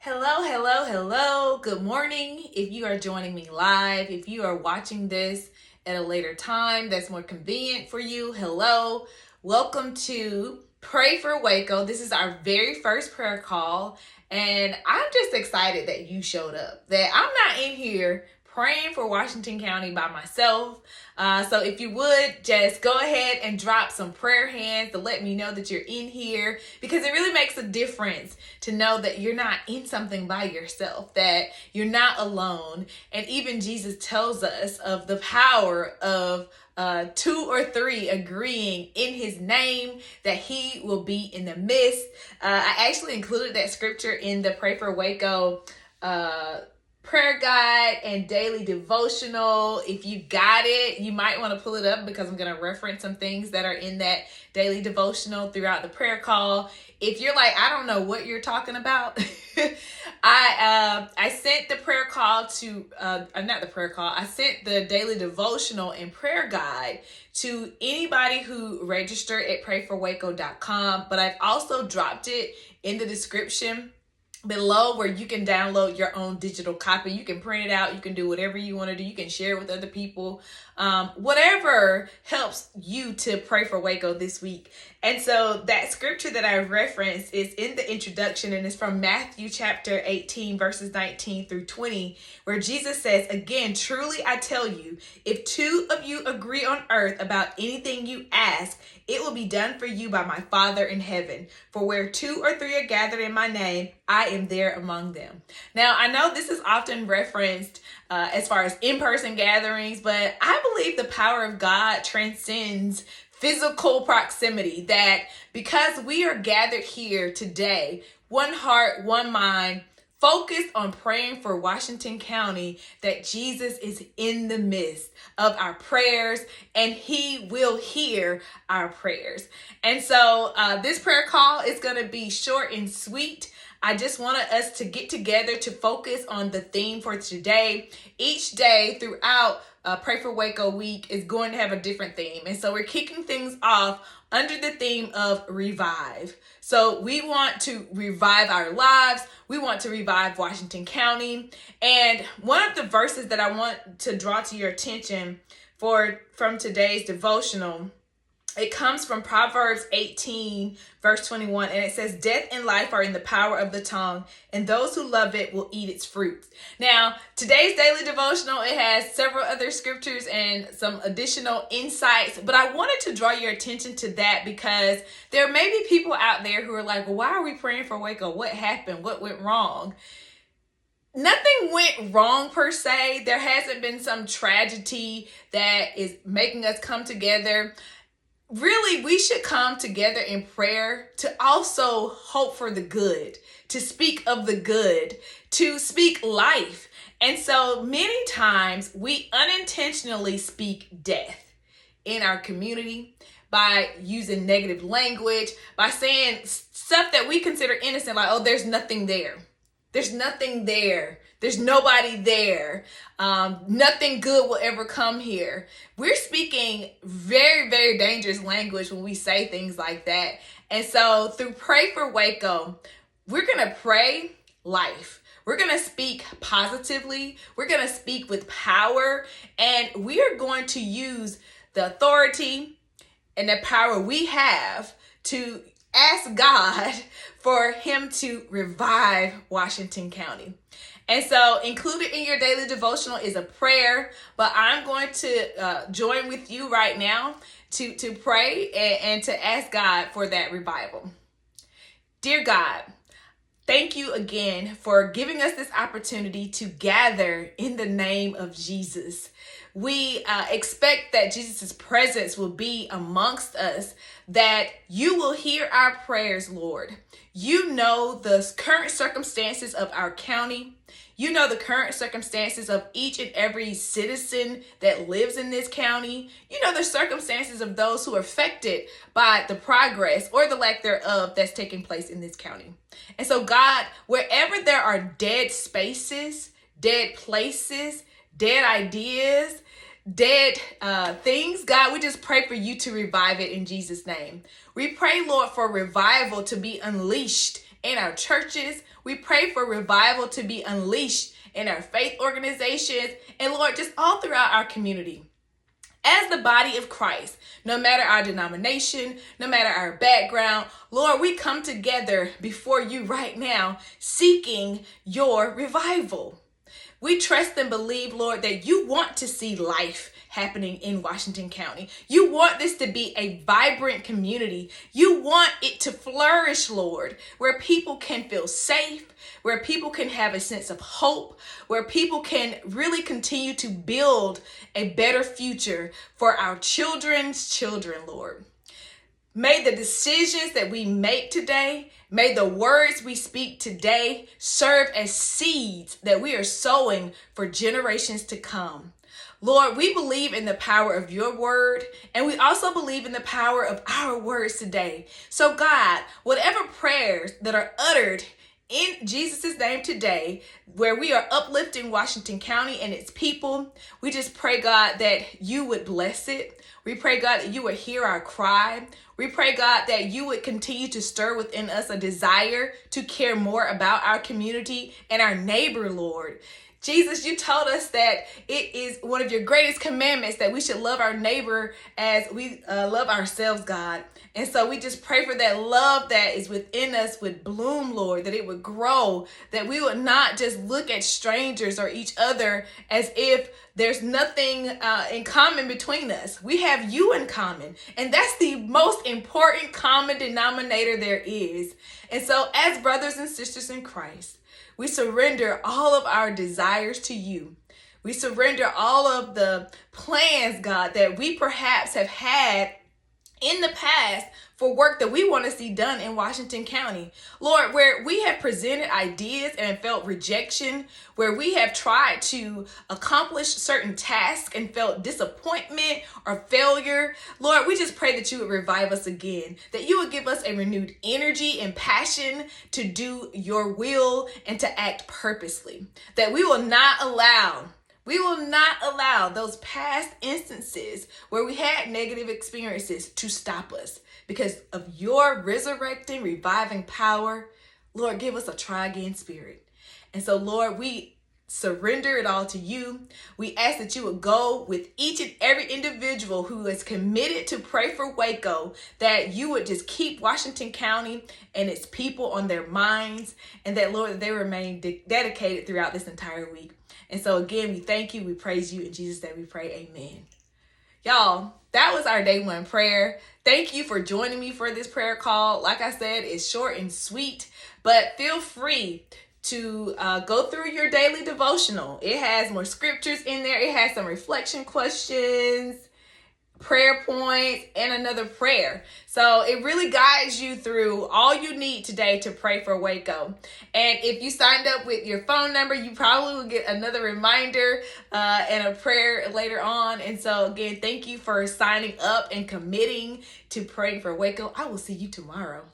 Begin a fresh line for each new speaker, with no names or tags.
Hello, hello, hello. Good morning. If you are joining me live, if you are watching this at a later time that's more convenient for you, hello. Welcome to Pray for WACO. This is our very first prayer call, and I'm just excited that you showed up, that I'm not in here praying for Washington County by myself. So if you would just go ahead and drop some prayer hands to let me know that you're in here, because it really makes a difference to know that you're not in something by yourself, that you're not alone. And even Jesus tells us of the power of two or three agreeing in his name, that he will be in the midst. I actually included that scripture in the Pray for WACO prayer guide and daily devotional. If you got it, you might want to pull it up, because I'm going to reference some things that are in that daily devotional throughout the prayer call. If you're like, I don't know what you're talking about, I sent the prayer call to not the prayer call. I sent the daily devotional and prayer guide to anybody who registered at prayforwaco.com, but I've also dropped it in the description below, where you can download your own digital copy. You can print it out. You can do whatever you want to do. You can share it with other people. Whatever helps you to pray for WACO this week. And so that scripture that I referenced is in the introduction, and it's from Matthew chapter 18, verses 19 through 20, where Jesus says, "Again, truly I tell you, if two of you agree on earth about anything you ask, it will be done for you by my Father in heaven. For where two or three are gathered in my name, I am there among them." Now, I know this is often referenced as far as in-person gatherings, but I believe the power of God transcends physical proximity, that because we are gathered here today, one heart, one mind, focused on praying for Washington County, that Jesus is in the midst of our prayers and he will hear our prayers. And so this prayer call is going to be short and sweet. I just wanted us to get together to focus on the theme for today. Each day throughout Pray for WACO week is going to have a different theme. And so we're kicking things off under the theme of revive. So we want to revive our lives. We want to revive Washington County. And one of the verses that I want to draw to your attention from today's devotional, it comes from Proverbs 18, verse 21, and it says, "Death and life are in the power of the tongue, and those who love it will eat its fruits." Now, today's daily devotional, it has several other scriptures and some additional insights, but I wanted to draw your attention to that because there may be people out there who are like, well, why are we praying for WACO? What happened? What went wrong? Nothing went wrong per se. There hasn't been some tragedy that is making us come together. Really, we should come together in prayer to also hope for the good, to speak of the good, to speak life. And so many times we unintentionally speak death in our community by using negative language, by saying stuff that we consider innocent, like, oh, there's nothing there. There's nothing there. There's nobody there. Nothing good will ever come here. We're speaking very, very dangerous language when we say things like that. And so through Pray for WACO, we're going to pray life. We're going to speak positively. We're going to speak with power. And we are going to use the authority and the power we have to ask God for him to revive Washington County. And so included in your daily devotional is a prayer, but I'm going to join with you right now to pray and to ask God for that revival. Dear God, thank you again for giving us this opportunity to gather in the name of Jesus. We expect that Jesus' presence will be amongst us, that you will hear our prayers, Lord. You know the current circumstances of our county. You know the current circumstances of each and every citizen that lives in this county. You know the circumstances of those who are affected by the progress or the lack thereof that's taking place in this county. And so, God, wherever there are dead spaces, dead places, dead ideas, dead things, God, we just pray for you to revive it in Jesus' name. We pray, Lord, for revival to be unleashed in our churches. We pray for revival to be unleashed in our faith organizations, and Lord, just all throughout our community. As the body of Christ, no matter our denomination, no matter our background, Lord, we come together before you right now, seeking your revival. We trust and believe, Lord, that you want to see life happening in Washington County. You want this to be a vibrant community. You want it to flourish, Lord, where people can feel safe, where people can have a sense of hope, where people can really continue to build a better future for our children's children, Lord. May the decisions that we make today, may the words we speak today serve as seeds that we are sowing for generations to come. Lord, we believe in the power of your word, and we also believe in the power of our words today. So God, whatever prayers that are uttered in Jesus' name today, where we are uplifting Washington County and its people, we just pray, God, that you would bless it. We pray, God, that you would hear our cry. We pray, God, that you would continue to stir within us a desire to care more about our community and our neighbor, Lord. Jesus, you told us that it is one of your greatest commandments that we should love our neighbor as we love ourselves, God. And so we just pray for that love that is within us would bloom, Lord, that it would grow, that we would not just look at strangers or each other as if there's nothing in common between us. We have you in common, and that's the most important common denominator there is. And so as brothers and sisters in Christ, we surrender all of our desires to you. We surrender all of the plans, God, that we perhaps have had in the past for work that we want to see done in Washington County. Lord, where we have presented ideas and felt rejection, where we have tried to accomplish certain tasks and felt disappointment or failure, Lord, we just pray that you would revive us again, that you would give us a renewed energy and passion to do your will and to act purposely, that we will not allow those past instances where we had negative experiences to stop us because of your resurrecting, reviving power. Lord, give us a try again spirit. And so, Lord, we surrender it all to you. We ask that you would go with each and every individual who is committed to pray for WACO, that you would just keep Washington County and its people on their minds, and that, Lord, that they remain dedicated throughout this entire week. And so again, we thank you, we praise you, in Jesus' name we pray, amen. Y'all, that was our day one prayer. Thank you for joining me for this prayer call. Like I said, it's short and sweet, but feel free to go through your daily devotional. It has more scriptures in there. It has some reflection questions, prayer points, and another prayer. So it really guides you through all you need today to pray for WACO. And if you signed up with your phone number, you probably will get another reminder and a prayer later on. And so again, thank you for signing up and committing to praying for WACO. I will see you tomorrow.